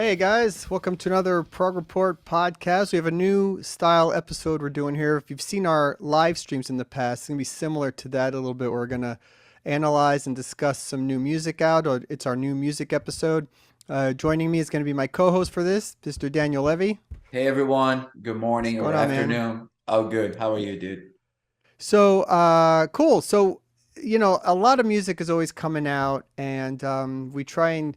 Hey guys, welcome to another Prog Report podcast. We have a new style episode we're doing here. If you've seen our live streams in the past, it's going to be similar to that a little bit. We're going to analyze and discuss some new music out. Or it's our new music episode. Joining me is going to be my co-host for this, Mr. Daniel Levy. Hey everyone, good What's morning or going on, man? afternoon. Oh, good. How are you, dude? Cool. A lot of music is always coming out, and we try and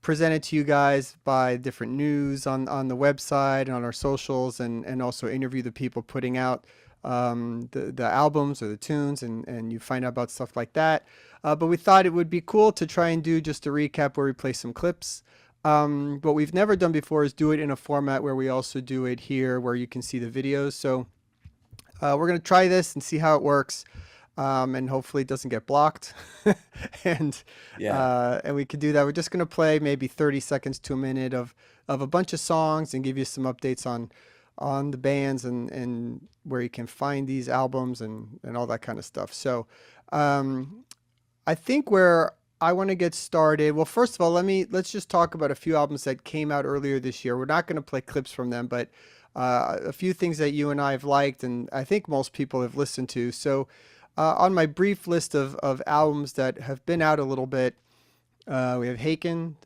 present it to you guys by different news on the website and on our socials, and also interview the people putting out the albums or the tunes, and you find out about stuff like that. But we thought it would be cool to try and do just a recap where we play some clips. What we've never done before is do it in a format where we also do it here where you can see the videos. So we're going to try this and see how it works. And hopefully it doesn't get blocked. and Yeah. and we could do that. We're just going to play maybe 30 seconds to a minute of a bunch of songs and give you some updates on the bands and where you can find these albums and all that kind of stuff. So I think where I want to get started. Well, first of all, let's just talk about a few albums that came out earlier this year. We're not going to play clips from them, but a few things that you and I have liked, and I think most people have listened to. So, on my brief list of albums that have been out a little bit, we have Haken,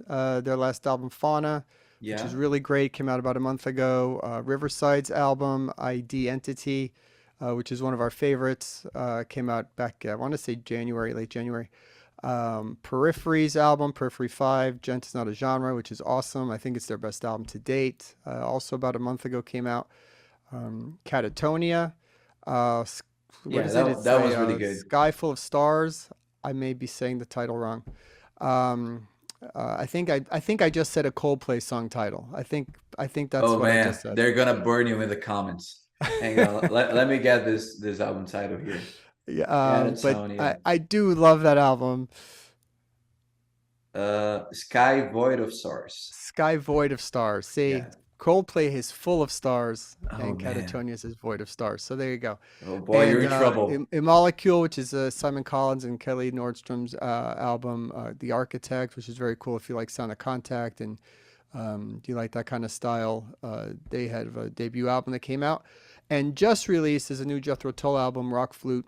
their last album, Fauna, which is Yeah. really great, came out about a month ago. Riverside's album, ID Entity, which is one of our favorites, came out back, I want to say January, late January. Periphery's album, Periphery 5, Gent is Not a Genre, which is awesome. I think it's their best album to date. Also about a month ago came out. Catatonia, what Yeah, is it? that It's that was a really good. Sky Full of Stars. I may be saying the title wrong. Um, I think I just said a Coldplay song title. I think that's Oh what I man, just said. they're gonna burn you in the comments. Hang on, let me get this album title here. Yeah, but I, Catatonia. I do love that album. Sky Void of Stars. Sky Void of Stars. See, Yeah. Coldplay is full of stars, Oh and man. Catatonia is void of stars. So there you go. Oh boy, you're And in trouble. Molecule, which is Simon Collins and Kelly Nordstrom's album, The Architect, which is very cool if you like Sound of Contact and do you like that kind of style. They had a debut album that came out and just released is a new Jethro Tull album, Rock Flute,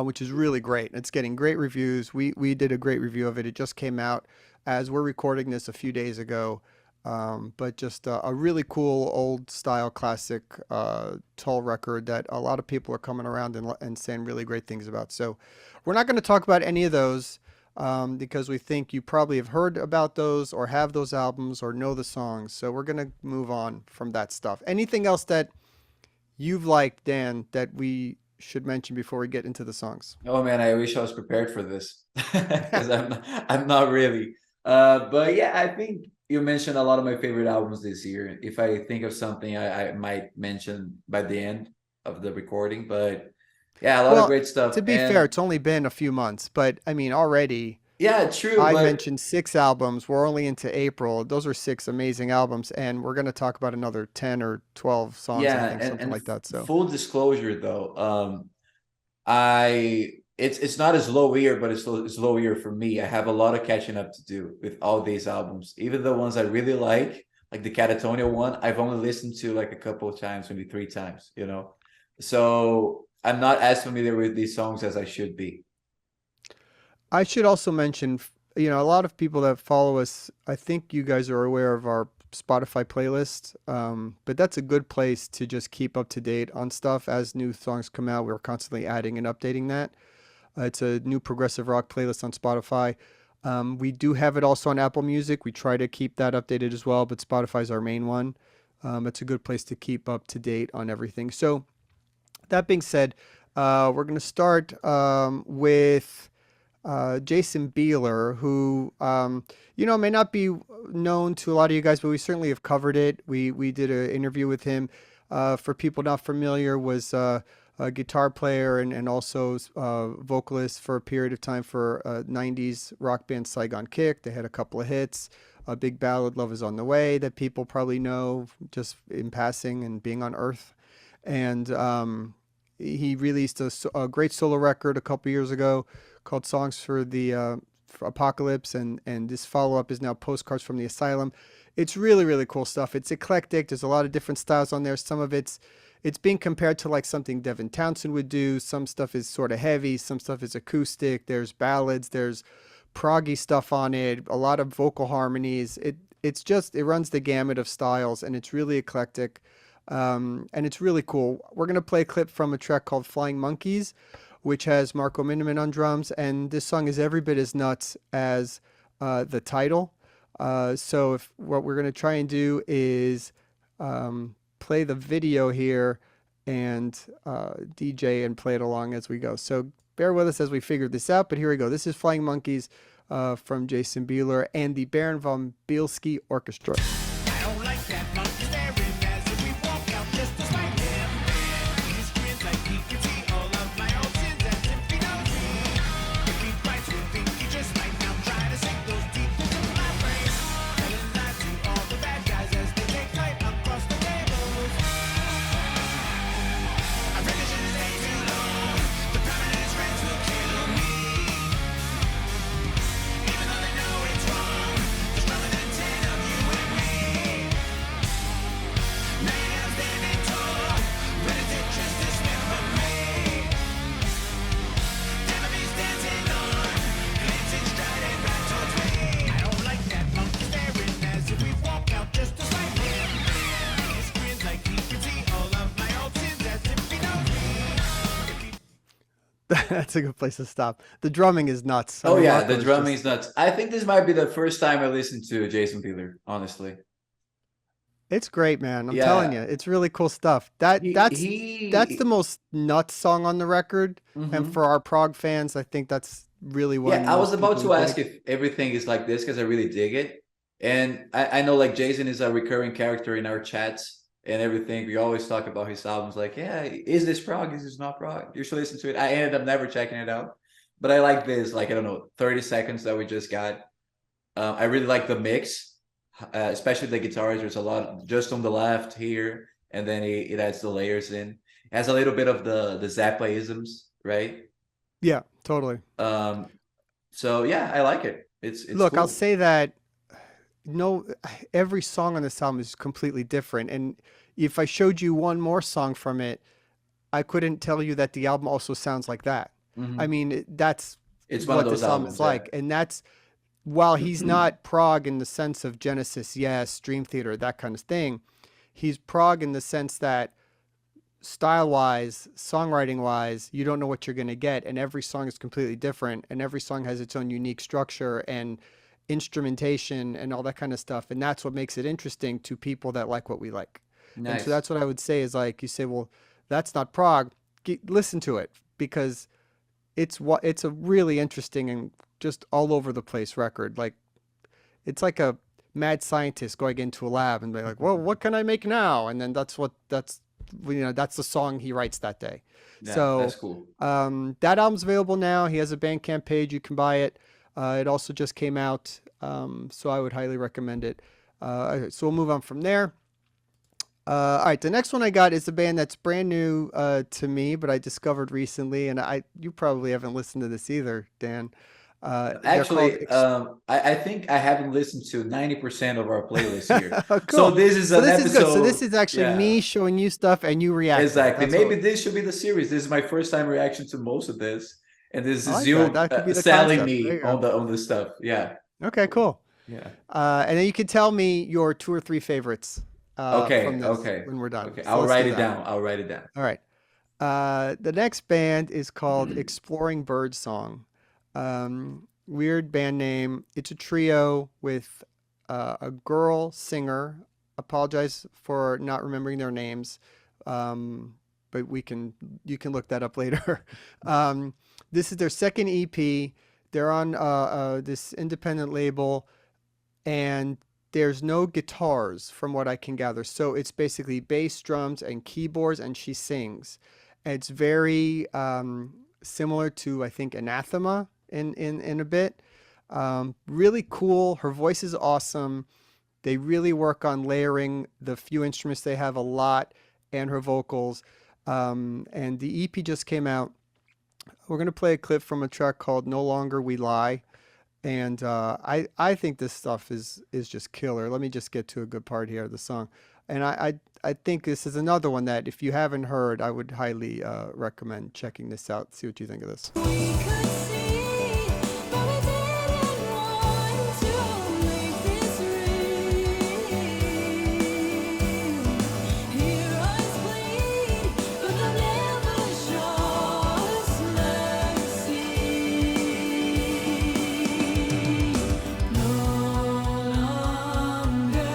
which is really great. It's getting great reviews. We did a great review of it. It just came out as we're recording this a few days ago. But just a really cool old style classic Tull record that a lot of people are coming around and saying really great things about. So we're not going to talk about any of those because we think you probably have heard about those or have those albums or know the songs. So we're going to move on from that stuff. Anything else that you've liked, Dan, that we should mention before we get into the songs? Oh man, I wish I was prepared for this because I'm not really. But yeah, I think you mentioned a lot of my favorite albums this year. If I think of something, I might mention by the end of the recording. But yeah, a lot of Well, great stuff. to be fair, And it's only been a few months, but I mean, already yeah, true. I But mentioned six albums. We're only into April. Those are six amazing albums, and we're going to talk about another 10 or 12 songs, I yeah, think, something and like that. So, full disclosure though, I it's not as low year, but it's low year for me. I have a lot of catching up to do with all these albums, even the ones I really like the Catatonia one. I've only listened to like a couple of times, maybe three times, you know. So I'm not as familiar with these songs as I should be. I should also mention, a lot of people that follow us, I think you guys are aware of our Spotify playlist, but that's a good place to just keep up to date on stuff as new songs come out. We're constantly adding and updating that. It's a new progressive rock playlist on Spotify. We do have it also on Apple Music. We try to keep that updated as well, but Spotify's our main one. It's a good place to keep up to date on everything. So, that being said, we're going to start with Jason Beeler, who may not be known to a lot of you guys, but we certainly have covered it. We did an interview with him. For people not familiar, was a guitar player and also vocalist for a period of time for 90s rock band Saigon Kick. They had a couple of hits. A big ballad, Love Is on the Way, that people probably know just in passing and being on Earth. And he released a great solo record a couple years ago called Songs for the for Apocalypse, and this follow up is now Postcards from the Asylum. It's really, really cool stuff. It's eclectic. There's a lot of different styles on there. Some of it's being compared to like something Devin Townsend would do. Some stuff is sort of heavy. Some stuff is acoustic. There's ballads. There's proggy stuff on it. A lot of vocal harmonies. It's just it runs the gamut of styles, and it's really eclectic, and it's really cool. We're gonna play a clip from a track called "Flying Monkeys," which has Marco Miniman on drums, and this song is every bit as nuts as the title. So if what we're going to try and do is play the video here and DJ and play it along as we go. So bear with us as we figure this out, but here we go. This is Flying Monkeys from Jason Bieler and the Baron von Bielski Orchestra. I don't like that monkey staring as if we walk out just to spite him. He screams like he can see all of my old sins as if he knows me. If he bites, we think he just might now try to sink those teeth into my brain. Telling lies to all the bad guys as they take flight across the tables. I really shouldn't stay too long. The permanent friends will kill me. Even though they know it's wrong, they're stronger than 10 of you and me. Now standing tall, ready to just dismember me. Enemies dancing on, glancing striding right towards me. I don't like that monkey staring as if we walk out just to spite him. He screams like he can see all of my old sins as if he knows me. That's a good place to stop. The drumming is nuts. I Oh mean, yeah, Marco the is drumming just is nuts. I think this might be the first time I listened to Jason Bieler, honestly. it's great, man. I'm telling Yeah, you, it's really cool stuff. That's the most nuts song on the record, and hmm for our prog fans, I think that's really Yeah, one I was most about people to would ask dig. if everything is like this because I really dig it. And I know like Jason is a recurring character in our chats and everything. We always talk about his albums like, yeah, is this prog? Is this not prog? You should listen to it. I ended up never checking it out. But I like this, like, I don't know, 30 seconds that we just got. I really like the mix, especially the guitars. There's a lot just on the left here, and then it adds the layers in. It has a little bit of the Zappa-isms, right? Yeah, totally. Um, so yeah, I like it. It's Look, I'll cool. say that no, every song on this album is completely different, and if I showed you one more song from it, I couldn't tell you that the album also sounds like that. I Hmm mean, that's It's one of what those this album is albums, yeah. like, and that's while he's not prog in the sense of Genesis, yes, Dream Theater, that kind of thing. He's prog in the sense that style wise, songwriting wise, you don't know what you're going to get. And every song is completely different. And every song has its own unique structure and instrumentation and all that kind of stuff. And that's what makes it interesting to people that like what we like. And so Nice. that's what I would say is like, you say, well, that's not prog. Listen to it because it's a really interesting and just all over the place record. Like it's like a mad scientist going into a lab and be like, "Well, what can I make now?" And then that's the song he writes that day. Yeah, that's So cool. that album's available now. He has a Bandcamp page. You can buy it. It also just came out, so I would highly recommend it. So we'll move on from there. All right, the next one I got is a band that's brand new to me, but I discovered recently, and you probably haven't listened to this either, Dan. They're called Actually, I think I haven't listened to 90% of our playlist here. Oh, So cool. this is So an this is good. So this episode. is actually Yeah, me showing you stuff and you reacting. exactly. That's Maybe what this should be the series. This is my first time reaction to most of this. And this I is like that. you That could be the selling concept. There me you go. on the stuff. Yeah. Okay, cool. Yeah. And then you can tell me your two or three favorites Okay. from this Okay. when we're done. Okay. So I'll let's write do it that. down. I'll write it down. All right. The next band is called Exploring Birdsong. Weird band name. It's a trio with a girl singer. Apologize for not remembering their names, but you can look that up later. This is their second EP. They're on this independent label, and there's no guitars from what I can gather. So it's basically bass, drums, and keyboards, and she sings. And it's very similar to I think Anathema in a bit. Really cool. Her voice is awesome. They really work on layering the few instruments they have a lot and her vocals. And the EP just came out. We're going to play a clip from a track called No Longer We Lie. And I think this stuff is just killer. Let me just get to a good part here of the song. And I think this is another one that if you haven't heard, I would highly recommend checking this out. See what you think of this. We could see, but we didn't want to make this real. Hear us bleed, but they'll never show us mercy. No longer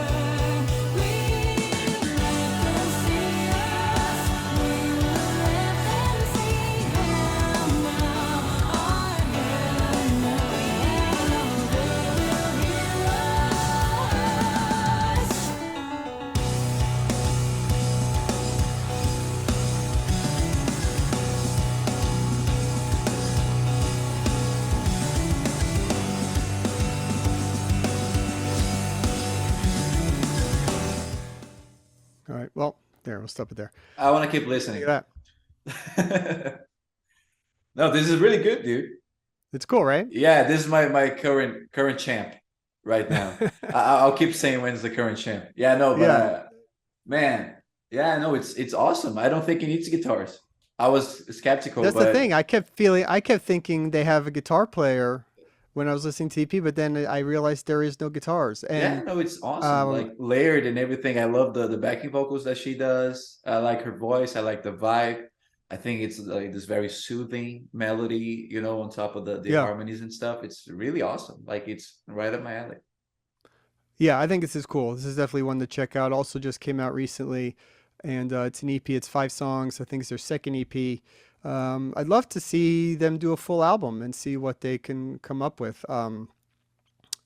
we'll let them see us. We'll let them see him now. Our hell now. They will hear us. All right. Well, there, we'll stop it there. I want to keep Look listening. at that. No, this is really good, dude. It's cool, right? Yeah, this is my current champ right now. I'll keep saying when's the current champ. Yeah, no, but Yeah. man, yeah, no, it's awesome. I don't think he needs guitars. I was skeptical, That's but the thing. I kept thinking they have a guitar player when I was listening to EP, but then I realized there is no guitars. yeah, And no, it's awesome. Like layered and everything. I love the backing vocals that she does. I like her voice. I like the vibe. I think it's like this very soothing melody, you know, on top of the yeah, harmonies and stuff. It's really awesome. Like it's right up my alley. yeah, I think this is cool. This is definitely one to check out. Also, just came out recently, and it's an EP. It's 5 songs. I think it's their second EP. I'd love to see them do a full album and see what they can come up with. But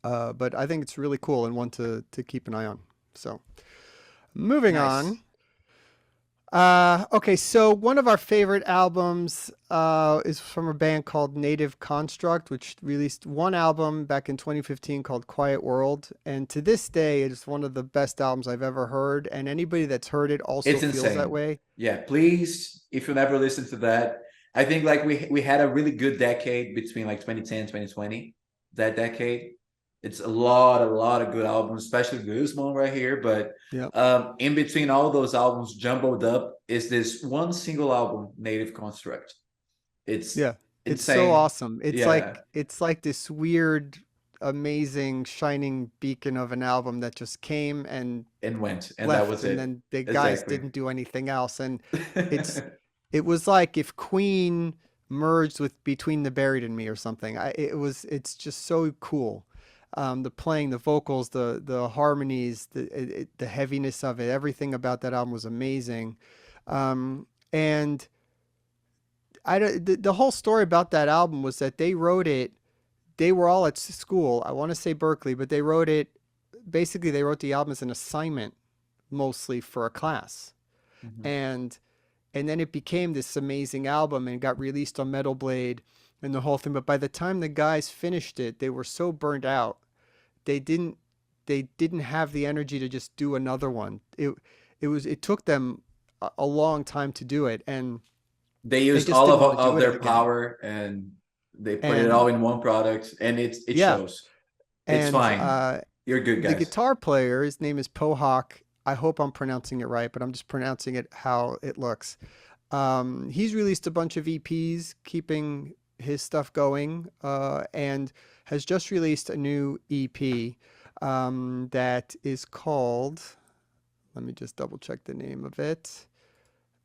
I think it's really cool and one to keep an eye on. So, moving Nice. on. Okay, so one of our favorite albums is from a band called Native Construct, which released one album back in 2015 called Quiet World. And to this day, it is one of the best albums I've ever heard. And anybody that's heard it also It's feels that insane. way. Yeah, please, if you never listened to that, I think like we had a really good decade between like 2010, 2020. That decade. It's a lot of good albums, especially this one right here. But Yeah. in between all those albums jumbled up is this one single album, Native Construct. It's Yeah. It's so insane. awesome. Yeah, It's like this weird, amazing, shining beacon of an album that just came and and went, and that left, was and it. then the guys Exactly. didn't do anything else. And it's it was like if Queen merged with Between the Buried and Me or something. It's just so cool. The playing, the vocals, the harmonies, the heaviness of it, everything about that album was amazing. And the whole story about that album was that they wrote it. They were all at school. I want to say Berkeley, but they wrote it. Basically, they wrote the album as an assignment, mostly for a class, Mhm. and then it became this amazing album and got released on Metal Blade and the whole thing. But by the time the guys finished it, they were so burnt out. They didn't they didn't have the energy to just do another one. It took them a long time to do it, and They they used just all didn't want to of do it their again. power and they put it And all in one product, and it yeah, shows. It's and fine. You're good, the guys. guitar player, his name is Pohawk. I hope I'm pronouncing it right, but I'm just pronouncing it how it looks. He's released a bunch of EPs, keeping his stuff going, and has just released a new EP that is called, let me just double check the name of it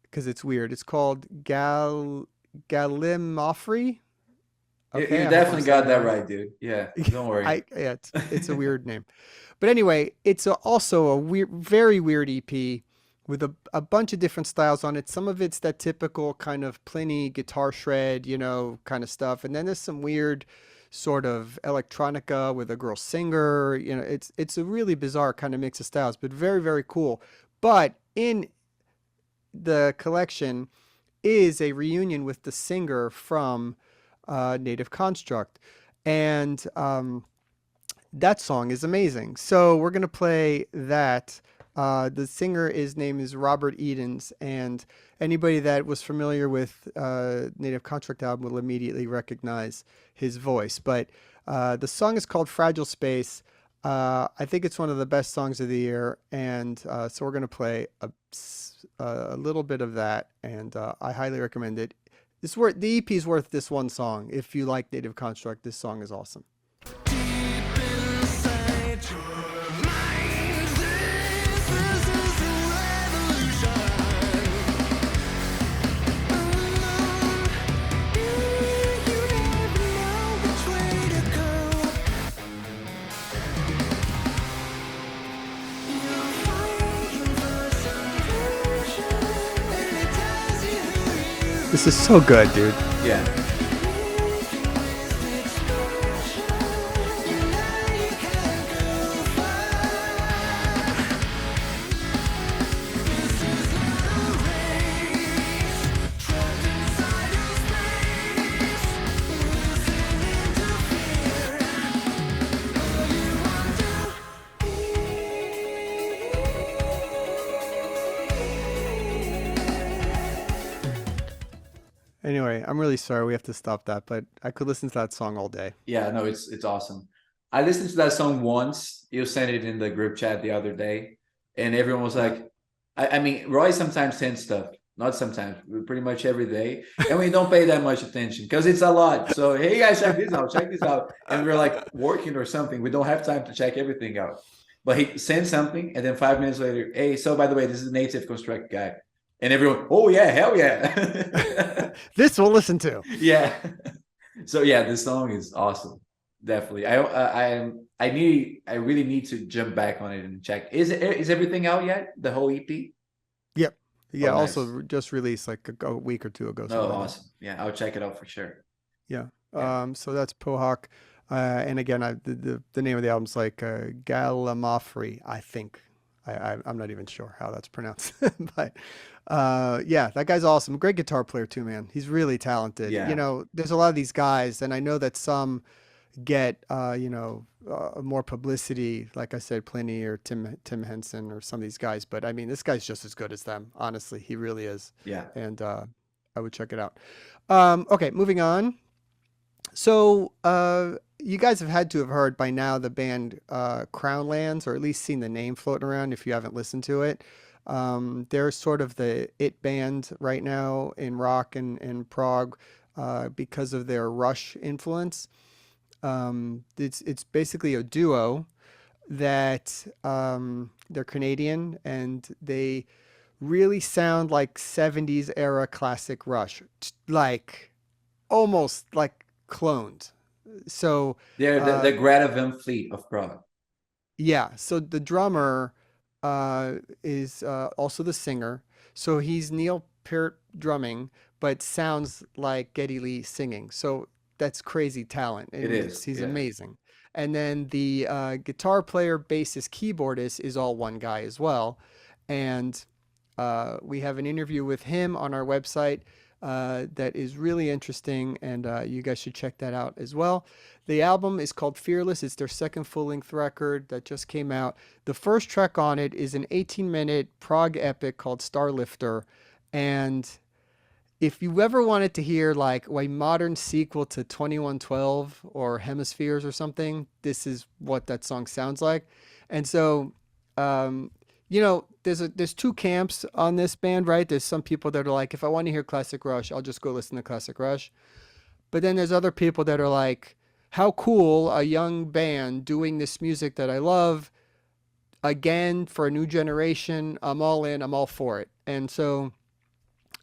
because it's weird. It's called Galimofrey. You Okay, I hope I'm definitely got saying that right. right, dude. Yeah, don't worry. Yeah, it's a weird name. But anyway, also a weird, very weird EP with a bunch of different styles on it. Some of it's that typical kind of Pliny guitar shred, kind of stuff. And then there's some weird sort of electronica with a girl singer. It's a really bizarre kind of mix of styles, but very, very cool. But in the collection is a reunion with the singer from Native Construct. And that song is amazing. So we're going to play that. The singer, his name is Robert Edens, and anybody that was familiar with Native Construct album will immediately recognize his voice. But The song is called Fragile Space. I think it's one of the best songs of the year, and so we're gonna play a little bit of that, and I highly recommend it. It's worth the EP is worth this one song. If you like Native Construct, this song is awesome. Inside your mind, this is a revolution. You never know which way to go. You're fighting for solution, and it tells you who you This is so good, dude. Yeah. Anyway, I'm really sorry we have to stop that, but I could listen to that song all day. Yeah, no, it's awesome. I listened to that song once. You sent it in the group chat the other day, and everyone was like, I mean, Roy sometimes sends stuff, not sometimes, pretty much every day, and we don't pay that much attention because it's a lot. So, hey guys, check this out, and we're like working or something. We don't have time to check everything out. But he sends something, and then 5 minutes later, hey, so by the way, this is the Native Construct guy, and everyone, oh yeah, hell yeah. This we'll listen to. Yeah. So yeah, this song is awesome. Definitely. I really need to jump back on it and check. Is everything out yet? The whole EP? Yep. Yeah. Oh, nice. Also, just released like a week or two ago. Oh, something like that. awesome. Yeah, I'll check it out for sure. Yeah. Yeah. So that's Pohawk. And again, the name of the album's like Galamafri, I think. I'm not even sure how that's pronounced, but yeah, that guy's awesome. Great guitar player too, man. He's really talented. Yeah. You know, there's a lot of these guys, and I know that some get more publicity, like I said, Pliny or Tim Henson or some of these guys. But I mean, this guy's just as good as them. Honestly, he really is. Yeah. And I would check it out. Okay, moving on. So, you guys have had to have heard by now the band Crownlands, or at least seen the name floating around if you haven't listened to it. They're sort of the it band right now in rock and prog because of their Rush influence. It's basically a duo that they're Canadian and they really sound like 70s era classic Rush, like almost like cloned. So They're the Greta Van Fleet of Prague. yeah, so the drummer is also the singer. So he's Neil Peart drumming, but sounds like Geddy Lee singing. So that's crazy talent. It And is, he's yeah. amazing. And then the guitar player, bassist, keyboardist is all one guy as well. And we have an interview with him on our website that is really interesting, and you guys should check that out as well. The album is called Fearless. It's their second full-length record that just came out. The first track on it is an 18-minute prog epic called Starlifter, and if you ever wanted to hear like a modern sequel to 2112 or Hemispheres or something, this is what that song sounds like. And so, there's two camps on this band, right? There's some people that are like, if I want to hear classic Rush, I'll just go listen to classic Rush. But then there's other people that are like, how cool, a young band doing this music that I love again for a new generation. I'm all in, I'm all for it. And so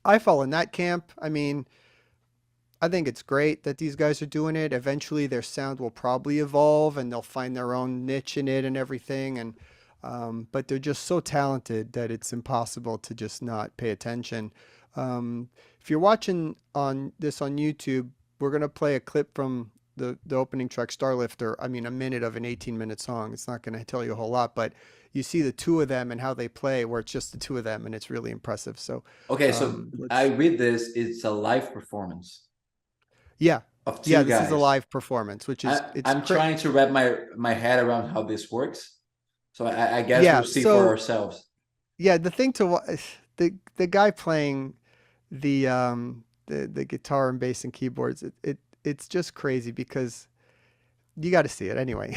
I fall in that camp. I mean, I think it's great that these guys are doing it. Eventually their sound will probably evolve and they'll find their own niche in it and everything. And but they're just so talented that it's impossible to just not pay attention. If you're watching on YouTube, we're gonna play a clip from the opening track, Starlifter. I mean, a minute of an 18-minute song. It's not gonna tell you a whole lot, but you see the two of them and how they play, where it's just the two of them, and it's really impressive. So Okay, so I read this. It's a live performance yeah, of two yeah, guys. this is a live performance, which is I'm trying to wrap my head around how this works. So I guess Yeah, we'll see so- for ourselves. Yeah, the thing to the guy playing the guitar and bass and keyboards, it's just crazy because you got to see it anyway.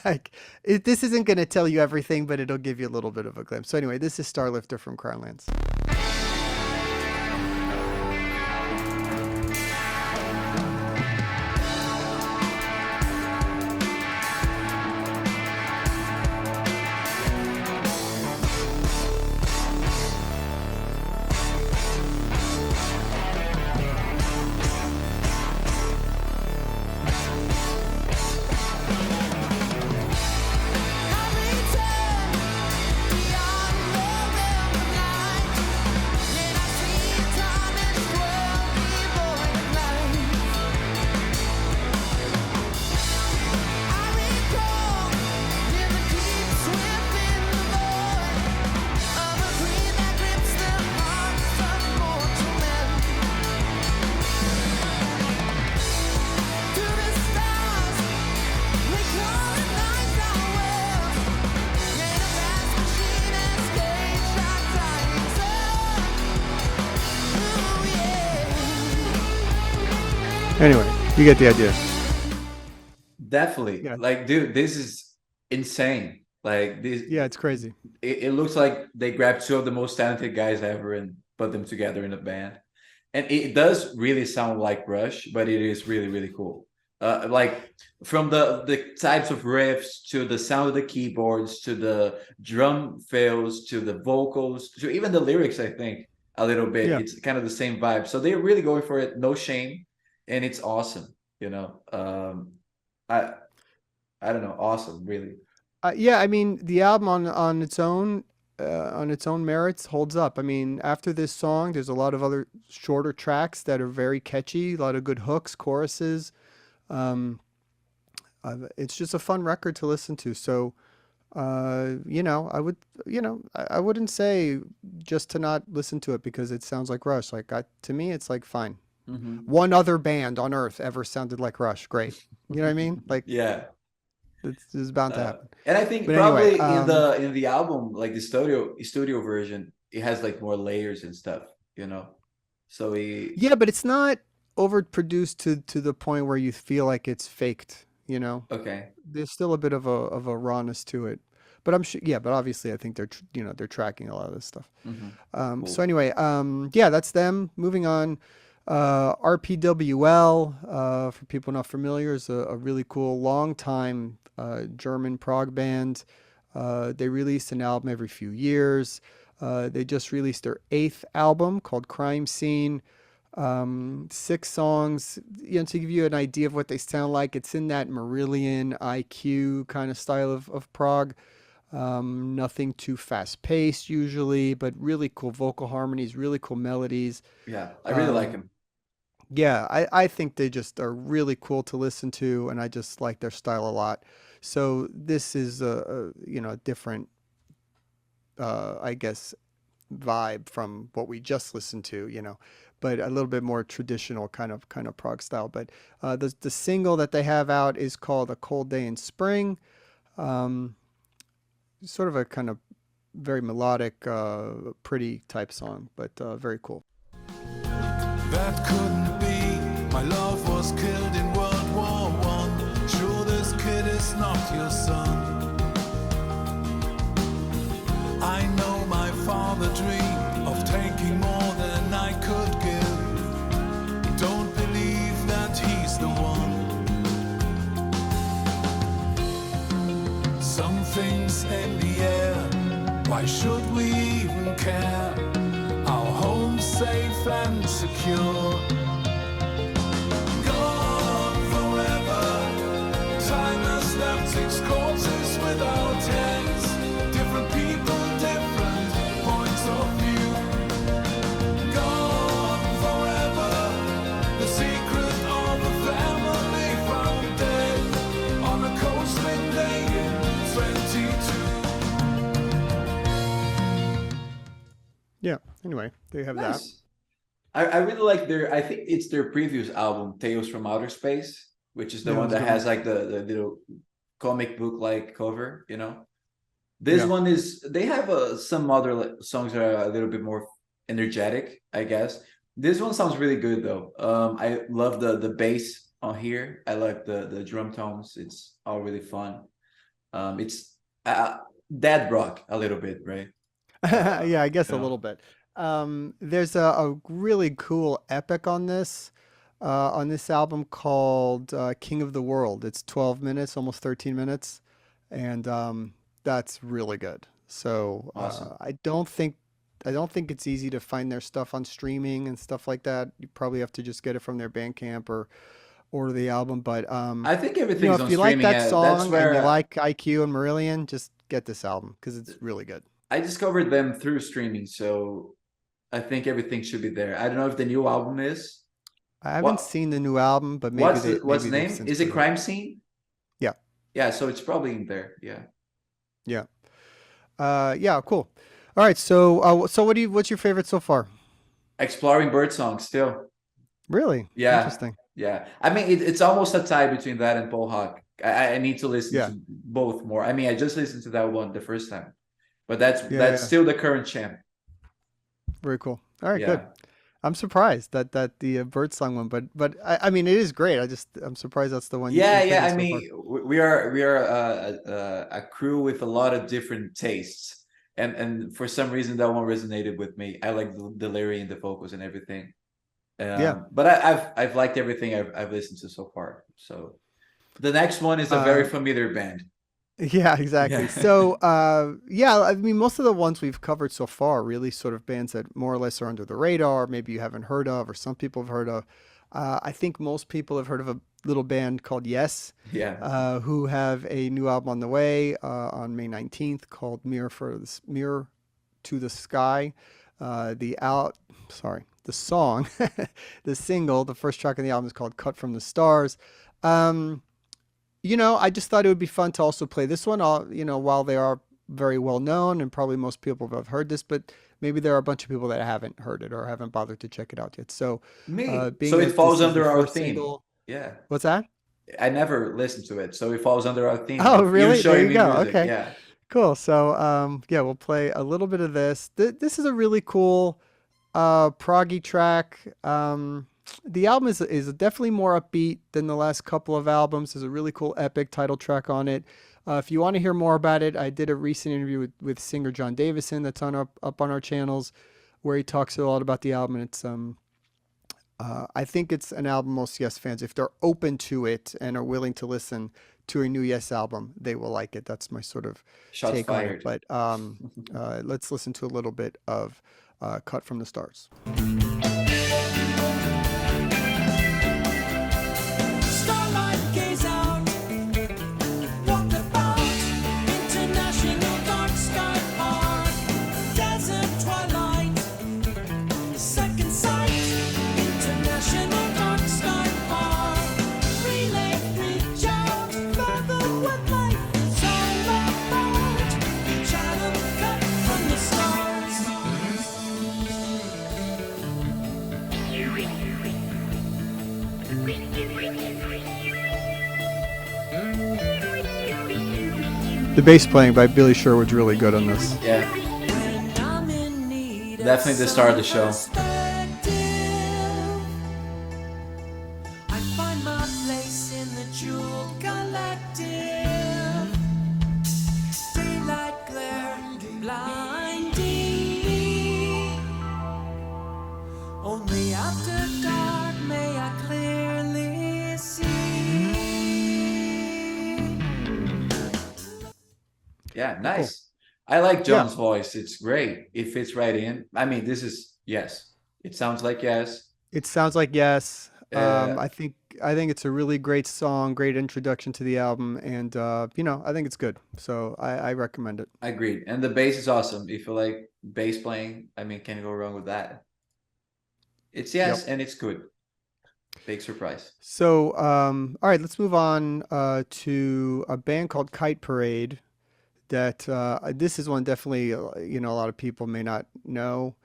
Like, this isn't going to tell you everything, but it'll give you a little bit of a glimpse. So anyway, this is Starlifter from Crownlands. Anyway, you get the idea. Definitely. Yeah. Like, dude, this is insane. Like this, Yeah, it's crazy. it looks like they grabbed two of the most talented guys ever and put them together in a band. And it does really sound like Rush, but it is really, really cool. Like from the types of riffs to the sound of the keyboards to the drum fills to the vocals to even the lyrics, I think a little bit. Yeah. It's kind of the same vibe. So they're really going for it, no shame, and it's awesome. You know, I don't know, awesome, really. Yeah, I mean, the album on its own merits holds up. I mean, after this song, there's a lot of other shorter tracks that are very catchy, a lot of good hooks, choruses. Um, it's just a fun record to listen to. So, I would, I wouldn't say just to not listen to it because it sounds like Rush. Like, to me, it's like fine. Mhm. One other band on earth ever sounded like Rush. Great. You know what I mean? Like, Yeah. this is bound to happen. And I think But probably anyway, in the album, like the studio version, it has like more layers and stuff, you know. So he yeah, but it's not overproduced to the point where you feel like it's faked, you know? okay, There's still a bit of a rawness to it. But I'm sure, yeah, but obviously I think they're tracking a lot of this stuff. So cool. anyway, yeah, that's them. Moving on. RPWL, for people not familiar, is a really cool, long time German prog band. They release an album every few years. They just released their eighth album called Crime Scene. 6 songs, to give you an idea of what they sound like. It's in that Marillion IQ kind of style of prog. Nothing too fast paced usually, but really cool vocal harmonies, really cool melodies. Yeah, I really like him. Yeah, I think they just are really cool to listen to, and I just like their style a lot. So this is a different, I guess, vibe from what we just listened to, but a little bit more traditional kind of prog style. But the single that they have out is called "A Cold Day in Spring." Um, Sort of a kind of very melodic, pretty type song, but very cool. That couldn't be. My love was killed in World War One. Sure, this kid is not your son. I know my father dreamed of taking more than I could give. Don't believe that he's the one. Something's in the air. Why should we even care? Our home's safe and secure. Gone forever. Time has left its courses without ends. Different people, different points of view. Gone forever. The secret of a family found dead on a coastline day in 22. Yeah. Anyway, there you have that. Nice. I really like I think it's their previous album, Tales from Outer Space, which is the Yeah, one it's that good has one. like the little comic book like cover, you know. This Yeah. one they have some other songs that are a little bit more energetic, I guess. This one sounds really good though. I love the bass on here. I like the drum tones. It's all really fun. It's dad rock a little bit, right? Yeah, I guess You a know. little bit. There's a really cool epic on this album called King of the World. It's 12 minutes, almost 13 minutes, and that's really good. So Awesome. I don't think it's easy to find their stuff on streaming and stuff like that. You probably have to just get it from their Bandcamp or order the album. But I think everything's if on you like streaming. that That's song and you where like IQ and Marillion, just get this album because it's really good. I discovered them through streaming. So I think everything should be there. I don't know if the new album is. I haven't What seen the new album, but what's maybe the they've name? since Is it put it up. Crime Scene? Yeah, Yeah, so it's probably in there. Yeah. yeah, yeah. Cool. All right. So, so what's your favorite so far? Exploring Birdsong still. Really Yeah. interesting. Yeah. I mean it's almost a tie between that and Paul Hawk. I need to listen Yeah, to both more. I mean, I just listened to that one the first time, but yeah, that's yeah. still the current champ. Very cool. All right, good. Yeah. I'm surprised that the Birdsong one, but I mean it is great. I'm surprised that's the one Yeah, you're yeah. picking I so mean, far. we are a crew with a lot of different tastes, and for some reason that one resonated with me. I like the lyric and the vocals and everything. Yeah. But I've liked everything I've listened to so far. So the next one is a very Um, familiar band. Yeah, exactly. Yeah, So, yeah, I mean, most of the ones we've covered so far are really sort of bands that more or less are under the radar, maybe you haven't heard of, or some people have heard of. I think most people have heard of a little band called Yes, yeah. who have a new album on the way on May 19th called Mirror to the Sky. The out, sorry, the song, the single, the first track on the album is called Cut from the Stars. Um, I just thought it would be fun to also play this one. While they are very well known and probably most people have heard this, but maybe there are a bunch of people that haven't heard it or haven't bothered to check it out yet. So, Me. being So it that falls this is the under our first theme. single, Yeah. what's that? I never listened to it, so it falls under our theme Oh, of you really? There showing you me go. music. Okay, Yeah. cool. So, yeah, we'll play a little bit of this. This is a really cool proggy track. The album is definitely more upbeat than the last couple of albums. There's a really cool epic title track on it. If you want to hear more about it, I did a recent interview with singer John Davison that's up on our channels, where he talks a lot about the album. And I think it's an album most Yes fans, if they're open to it and are willing to listen to a new Yes album, they will like it. That's my sort of Shots take on it. fired. But let's listen to a little bit of Cut from the Stars. Starlight gaze out, walk about, international dark sky park, desert twilight, second sight, international dark sky park, relay reach out, fathom what life is all about, shadow cut from the stars. The bass playing by Billy Sherwood's really good on this. Yeah. When I'm in need of Definitely the star of the some show. perspective, I find my place in the jewel collective. Daylight glare blinding me. Only after dark may I clearly see. Yeah, Cool. nice. I like Yeah, John's voice. It's great. It fits right in. I mean, this is yes. It sounds like yes. it sounds like Yes. Uh, I think it's a really great song, great introduction to the album, and I think it's good. So I recommend it. Agreed. And the bass is awesome. If you like bass playing, I mean, can't go wrong with that. It's Yep. yes, and it's good. Big surprise. So, all right, let's move on to a band called Kite Parade. That this is one definitely a lot of people may not know.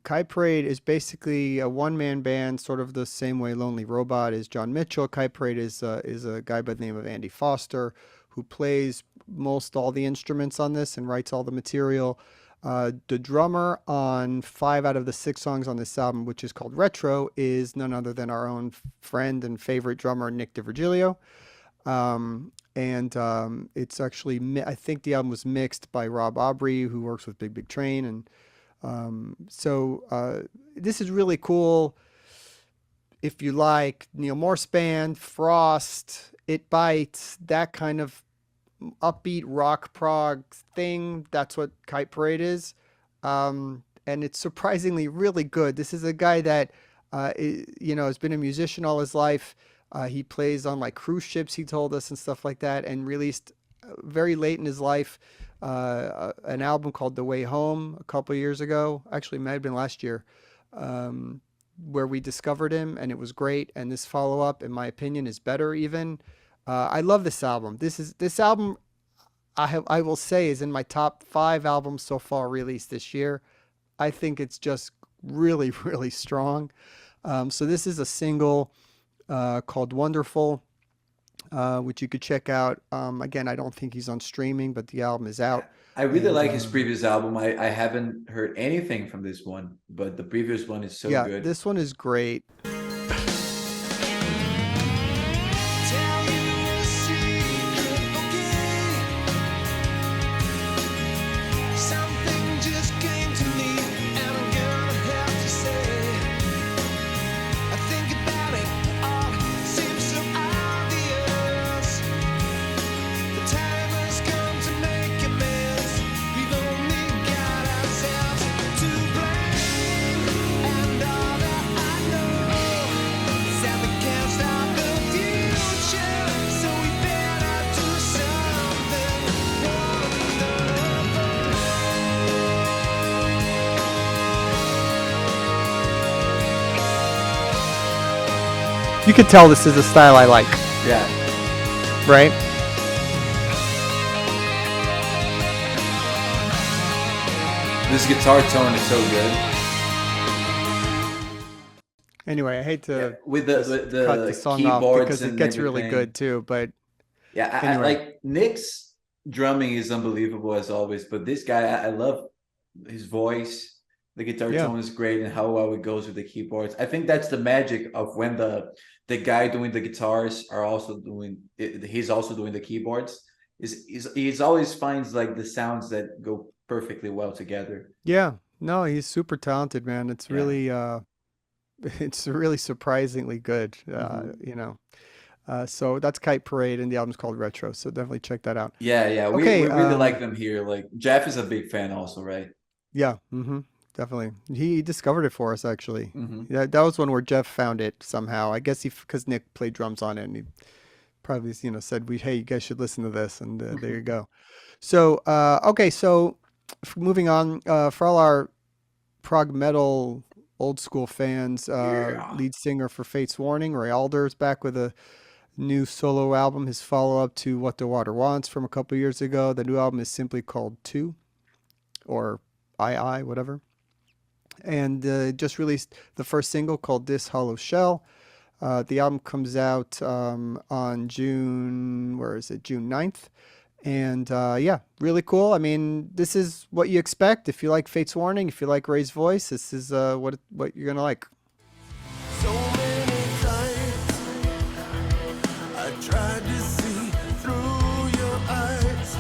Kite Parade is basically a one-man band, sort of the same way Lonely Robot is John Mitchell. Kite Parade is a guy by the name of Andy Foster who plays most all the instruments on this and writes all the material. The drummer on 5 out of the 6 songs on this album, which is called Retro, is none other than our own friend and favorite drummer, Nick DiVirgilio. And it's actually, I think the album was mixed by Rob Aubrey, who works with Big Big Train. And this is really cool. If you like Neil Morse Band, Frost, It Bites, that kind of upbeat rock prog thing, that's what Kite Parade is. And it's surprisingly really good. This is a guy that, has been a musician all his life. He plays on like cruise ships, he told us, and stuff like that, and released very late in his life an album called The Way Home a couple years ago. Actually, it might have been last year, where we discovered him, and it was great. And this follow up, in my opinion, is better even. I love this album. This album, I will say, is in my top 5 albums so far released this year. I think it's just really, really strong. So this is a single called Wonderful, which you could check out. Again, I don't think he's on streaming, but the album is out. I really And like his previous album. I haven't heard anything from this one, but the previous one is so yeah, good. this one is great. Tell you a secret, okay? Something just came to me, and I'm gonna have to say, I think about it all, seems so obvious. The time has come to make amends. We've only got ourselves to blame, and all that I know is that we can't stop the future, so we better do something wonderful. You could tell this is a style I like, Yeah. right? This guitar tone is so good. Anyway, I hate to With just the cut the song off keyboards because it and gets really everything. good too. But Yeah, I anyway, like Nick's drumming is unbelievable as always, but this guy, I love his voice. The guitar yeah, tone is great and how well it goes with the keyboards. I think that's the magic of when the guy doing the guitars are also doing it, he's also doing the keyboards. He's always finds like the sounds that go perfectly well together. yeah. No, he's super talented, man. It's Yeah. really, it's really surprisingly good. Hmm. So that's Kite Parade, and the album's called Retro. So definitely check that out. Yeah, Okay. we really like them here. Like Jeff is a big fan also, right? Yeah. Definitely. He discovered it for us actually. Hmm. That was one where Jeff found it somehow. I guess because Nick played drums on it, and he probably said hey, you guys should listen to this, and there you go. So okay, so moving on, for all our prog metal old school fans, Yeah. lead singer for Fate's Warning, Roy Alder, is back with a new solo album, his follow up to What the Water Wants from a couple years ago. The new album is simply called Two, or I, whatever. And just released the first single called This Hollow Shell. The album comes out on June, where is it? June 9th. And yeah, really cool. I mean, this is what you expect. If you like Fate's Warning, if you like Ray's voice, this is what you're going to like. So many times I tried to see through your eyes,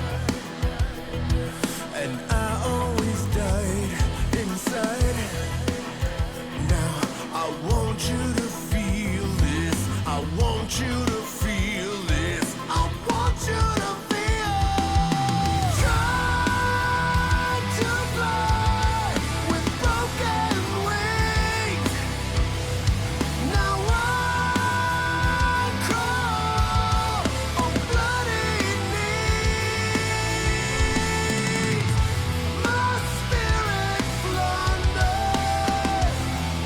and I always died inside. Now I want you to feel this. I want you to feel this. I want you to feel. Try to fly with broken wings. Now I crawl on bloody knees. My spirit plundered,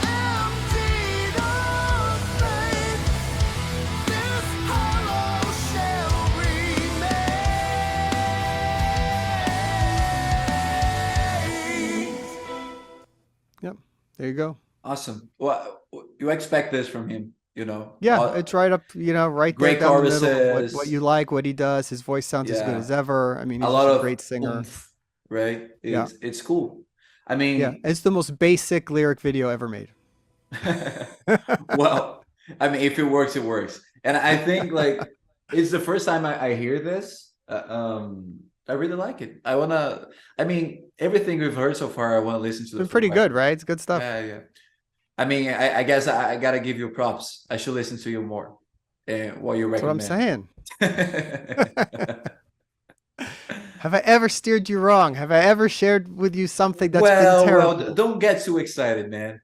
emptied of faith. This hollow shell remains. Yep, there you go. Awesome. Well, you expect this from him, Yeah, it's right up, right there Great down the middle of what choruses. you like, what he does. His voice sounds as good Yeah. as ever. I mean, A he's lot just a of great singer. oomph. right? Yeah. It's cool. I Yeah. mean, It's the most basic lyric video ever made. well, I mean, if it works, it works. And I think like it's the first time I hear this. I really like it. I mean, everything we've heard so far, I want to listen to It's the been full pretty good, record. right? It's good stuff. Yeah, yeah. I mean, I guess I gotta give you props. I should listen to you more. What you That's what I'm recommend? saying. Have I ever steered you wrong? Have I ever shared with you something that's been terrible? Don't get too excited, man.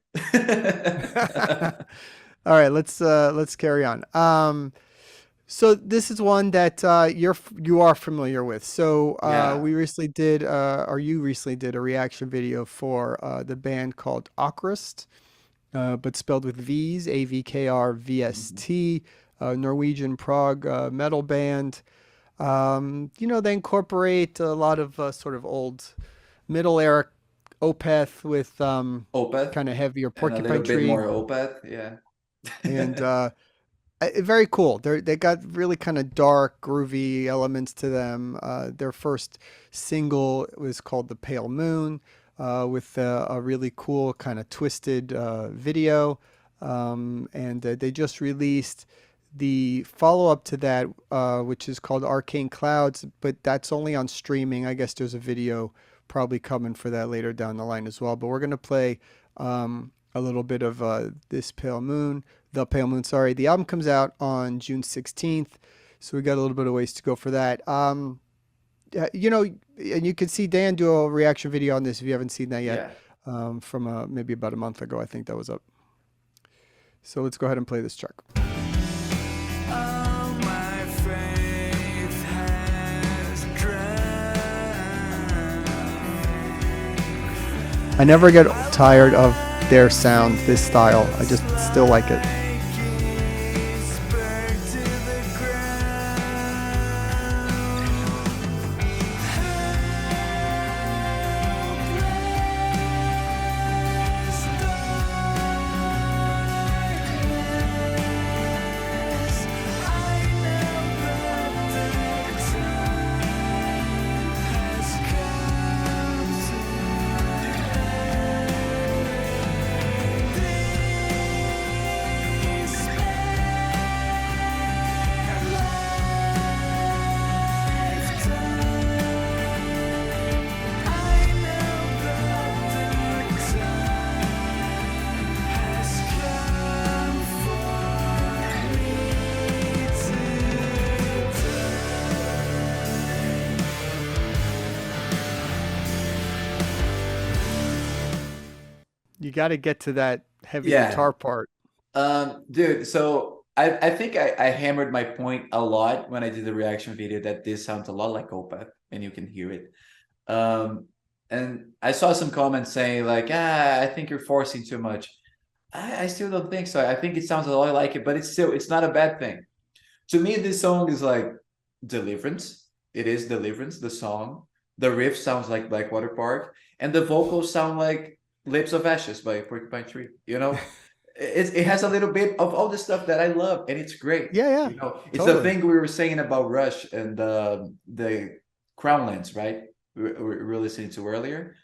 All right, let's carry on. So this is one that you are familiar with. So Yeah. we recently did, or you recently did a reaction video for the band called Akrust, but spelled with V's, Mhm. AVKRVST, Norwegian prog metal band. They incorporate a lot of sort of old middle era Opeth with Opeth kind of heavier and a little Porcupine bit Tree, more Opeth. Yeah. and very cool. They got really kind of dark, groovy elements to them. Their first single was called "The Pale Moon," with a really cool kind of twisted video, and they just released the follow-up to that, which is called "Arcane Clouds," but that's only on streaming. I guess there's a video probably coming for that later down the line as well. But we're gonna play a little bit of this Pale Moon. The Pale Moon, sorry. The album comes out on June 16th, so we got a little bit of ways to go for that. And you can see Dan do a reaction video on this if you haven't seen that yet, Yeah. from maybe about a month ago. I think that was up. So let's go ahead and play this track. All my faith has drowned. I never get tired of their sound, this style. I just still like it. Keys burned to the ground. I know that the time has come to You got to get to that heavy Yeah. guitar part. Dude, so I think I hammered my point a lot when I did the reaction video that this sounds a lot like Opeth, and you can hear it. And I saw some comments saying like, I think you're forcing too much. I still don't think so. I think it sounds a lot like it, but it's not a bad thing. To me, this song is like Deliverance. It is Deliverance, the song. The riff sounds like Blackwater Park, and the vocals sound like Lips of Ashes by Porcupine Tree. It has a little bit of all the stuff that I love, and it's great. Yeah, yeah, It's the totally. thing we were saying about Rush and the Crownlands, right? We were listening to earlier.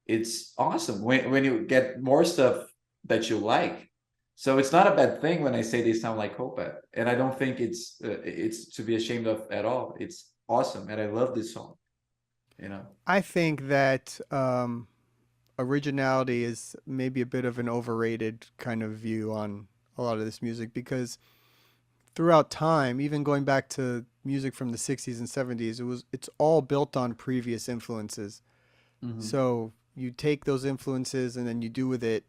It's awesome when you get more stuff that you like. So it's not a bad thing when I say they sound like Opeth, and I don't think it's to be ashamed of at all. It's awesome, and I love this song. I think that originality is maybe a bit of an overrated kind of view on a lot of this music because throughout time, even going back to music from the 60s and 70s, it's all built on previous influences. Mhm. So you take those influences and then you do with it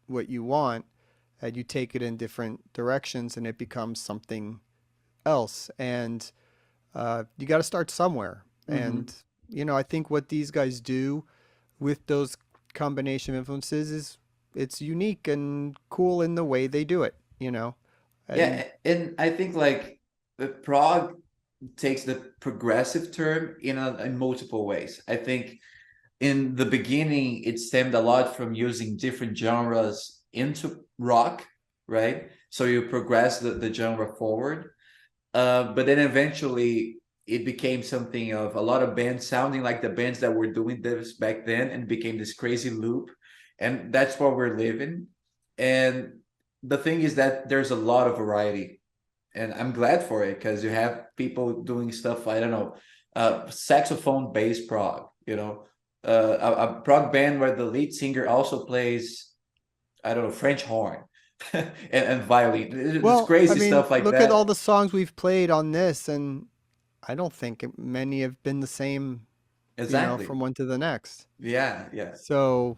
what you want, and you take it in different directions, and it becomes something else. And you got to start somewhere. Mhm. And I think what these guys do with those combination of influences is it's unique and cool in the way they do it. And Yeah, and I think like the prog takes the progressive term in multiple ways. I think in the beginning it stemmed a lot from using different genres into rock, right? So you progress the genre forward. But then eventually it became something of a lot of bands sounding like the bands that were doing this back then, and became this crazy loop. And that's what we're living. And the thing is that there's a lot of variety, and I'm glad for it, because you have people doing stuff, I don't know, saxophone bass prog, a prog band where the lead singer also plays, I don't know, French horn and violin. It's Well, I crazy mean, stuff like look at all that. the songs we've played on this, and I don't think many have been the same, Exactly. from one to the next. Yeah, yeah. So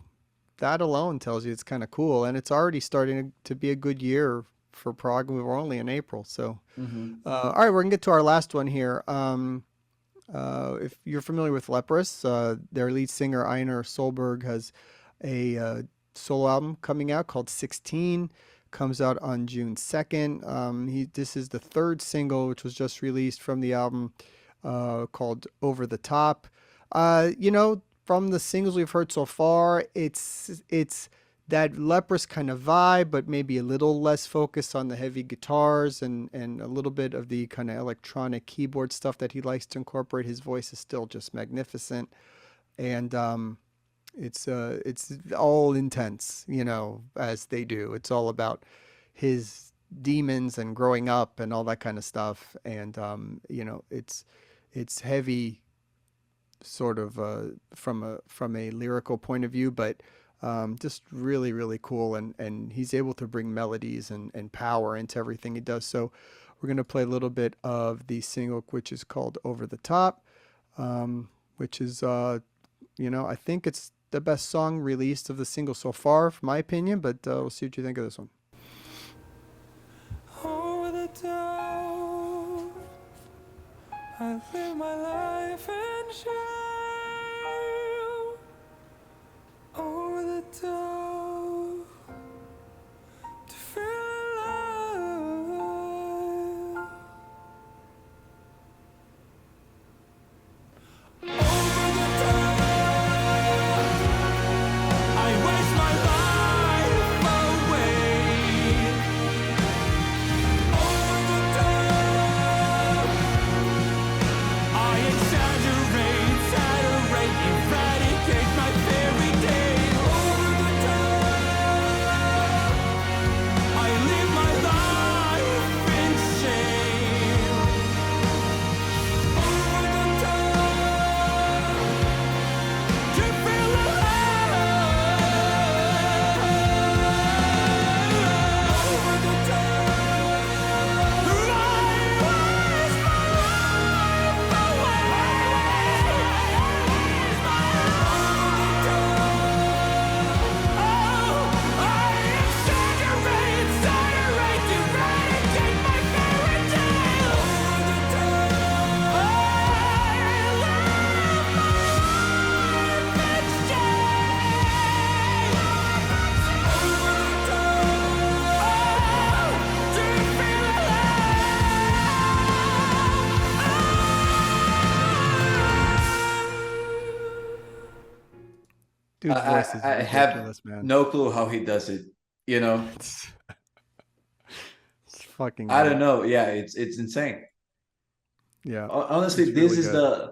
that alone tells you it's kind of cool, and it's already starting to be a good year for Prague. We were only in April, so Hmm. all right, we're gonna get to our last one here. If you're familiar with Leprous, their lead singer Einar Solberg has a solo album coming out called 16. Comes out on June 2nd. This is the third single, which was just released from the album, called Over the Top. From the singles we've heard so far, it's that Leprous kind of vibe, but maybe a little less focus on the heavy guitars and a little bit of the kind of electronic keyboard stuff that he likes to incorporate. His voice is still just magnificent, and it's all intense, as they do. It's all about his demons and growing up and all that kind of stuff, and it's heavy sort of from a lyrical point of view, but just really, really cool. And he's able to bring melodies and power into everything he does. So we're going to play a little bit of the single, which is called Over the Top, which is, I think it's the best song released of the single so far, from my opinion, but we'll see what you think of this one. Over the top, I live my life in shame. Over the top, to feel alive. Over the top, I waste my life away. Over the top, I exaggerate, saturate, eradicate my fairy tale. Over the top, I live my life in shame. Over the top, to feel alive. Over the top, Dude's voice is I have ridiculous, man. no clue how he does it. You know, It's, it's fucking I great. don't know. Yeah, it's insane. Yeah, Honestly, it's this really is good.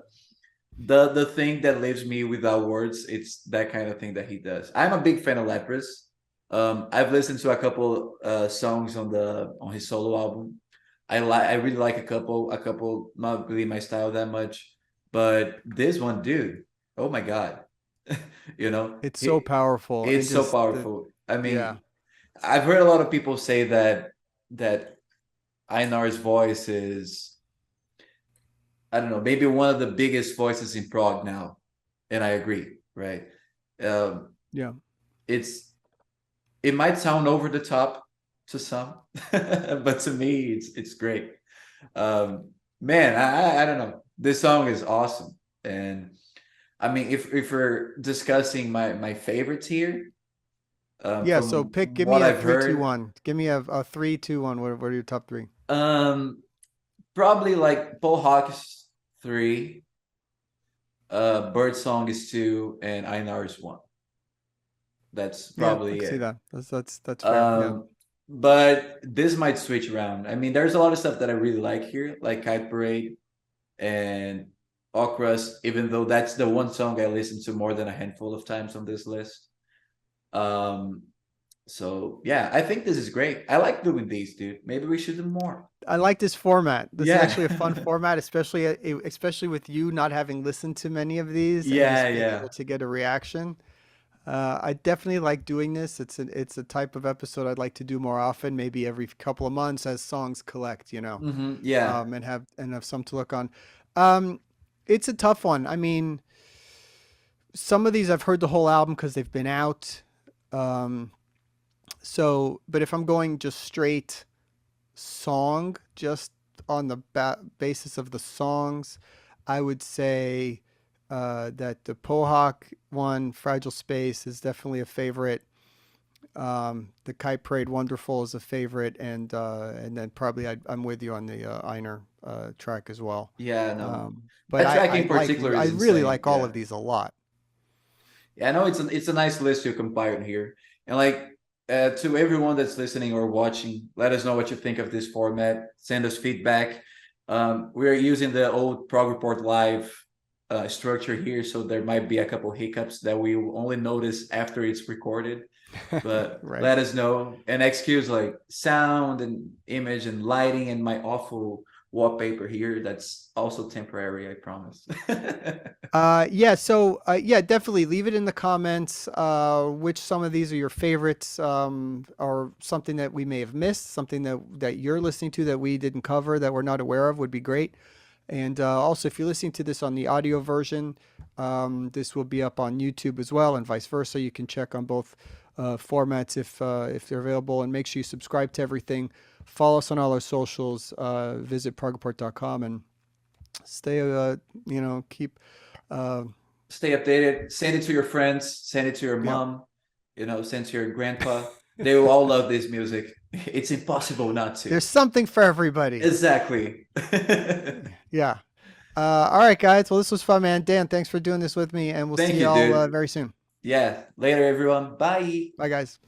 the thing that leaves me without words. It's that kind of thing that he does. I'm a big fan of Leprous. I've listened to a couple songs on his solo album. I really like a couple, not really my style that much, but this one, dude, oh my god. you know, It's so he powerful and it's so just the powerful. I yeah. mean, I've heard a lot of people say that Einar's voice is, I don't know, maybe one of the biggest voices in prog now, and I agree, right? Um, Yeah. it's it might sound over the top to some, but to me, it's great. Man, I don't know. This song is awesome, and I mean, if we're discussing my favorites here, Yeah, so from give me what a I've three, two, heard, one. Give me a 3, 2, 1. What are your top three? um, probably like Paul Hawk's 3, Bird Song is 2, and Einar is 1. That's Yeah, I probably can see it. that. That's fair. Yeah. Um, but this might switch around. I mean, there's a lot of stuff that I really like here, like Kite Parade and Okras, even though that's the one song I listened to more than a handful of times on this list. So yeah, I think this is great. I like doing these, dude. Maybe we should do more. I like this format. This is Yeah. actually a fun format, especially with you not having listened to many of these and Yeah, just being yeah. able to get a reaction. I definitely like doing this. It's a type of episode I'd like to do more often, maybe every couple of months as songs collect, Yeah. and have some to look on. Um, it's a tough one. I mean, some of these I've heard the whole album because they've been out. Um, but if I'm going just straight song, just on the basis of the songs, I would say that the Pohawk one, Fragile Space, is definitely a favorite. The Kite Parade, Wonderful, is a favorite, and then probably I'm with you on the Einer track as well. Yeah, no. But That track in particular I is really insane. like all Yeah. of these a lot. Yeah, I know it's a nice list you compiled here. And like to everyone that's listening or watching, let us know what you think of this format. Send us feedback. We're using the old Prog Report Live structure here, so there might be a couple hiccups that we will only notice after it's recorded. But Right. let us know and excuse like sound and image and lighting and my awful wallpaper here. That's also temporary, I promise. Yeah, so yeah, definitely leave it in the comments. Which some of these are your favorites, or something that we may have missed, something that you're listening to that we didn't cover that we're not aware of would be great. And also, if you're listening to this on the audio version, this will be up on YouTube as well, and vice versa. You can check on both formats if they're available, and make sure you subscribe to everything. Follow us on all our socials. Visit progreport.com and stay. Keep. Stay updated. Send it to your friends. Send it to your Yep. mom. Send it to your grandpa. They will all love this music. It's impossible not to. There's something for everybody. Exactly. Yeah. All right, guys. Well, this was fun, man. Dan, thanks for doing this with me, and we'll Thank see you, y'all dude. very soon. Yeah. Later, everyone. Bye. Bye, guys.